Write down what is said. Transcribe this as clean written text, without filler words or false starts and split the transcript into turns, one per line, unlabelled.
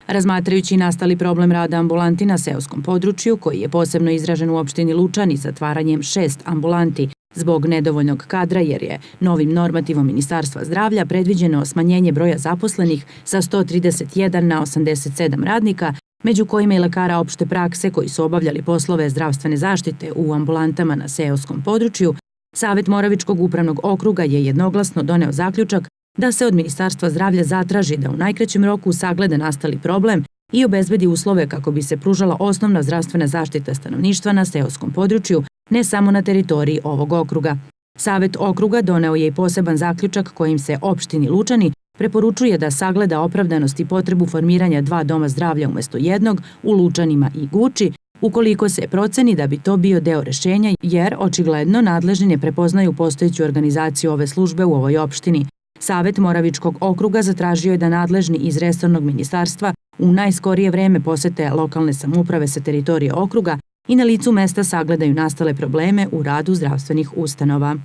Razmatrajući nastali problem rada ambulanti na seoskom području, koji je posebno izražen u opštini Lučani zatvaranjem 6 ambulanti zbog nedovoljnog kadra, jer je novim normativom Ministarstva zdravlja predviđeno smanjenje broja zaposlenih sa 131 na 87 radnika, među kojima i lekara opšte prakse koji su obavljali poslove zdravstvene zaštite u ambulantama na seoskom području, Savet Moravičkog upravnog okruga je jednoglasno doneo zaključak da se od Ministarstva zdravlja zatraži da u najkraćem roku sagleda nastali problem i obezbedi uslove kako bi se pružala osnovna zdravstvena zaštita stanovništva na seoskom području, ne samo na teritoriji ovog okruga. Savet okruga doneo je i poseban zaključak kojim se opštini Lučani preporučuje da sagleda opravdanost i potrebu formiranja 2 doma zdravlja umesto jednog u Lučanima i Guči, ukoliko se proceni da bi to bio deo rešenja, jer očigledno nadležni ne prepoznaju postojeću organizaciju ove službe u ovoj opštini. Savet Moravičkog okruga zatražio je da nadležni iz resornog ministarstva u najskorije vreme posete lokalne samouprave sa teritorije okruga i na licu mesta sagledaju nastale probleme u radu zdravstvenih ustanova.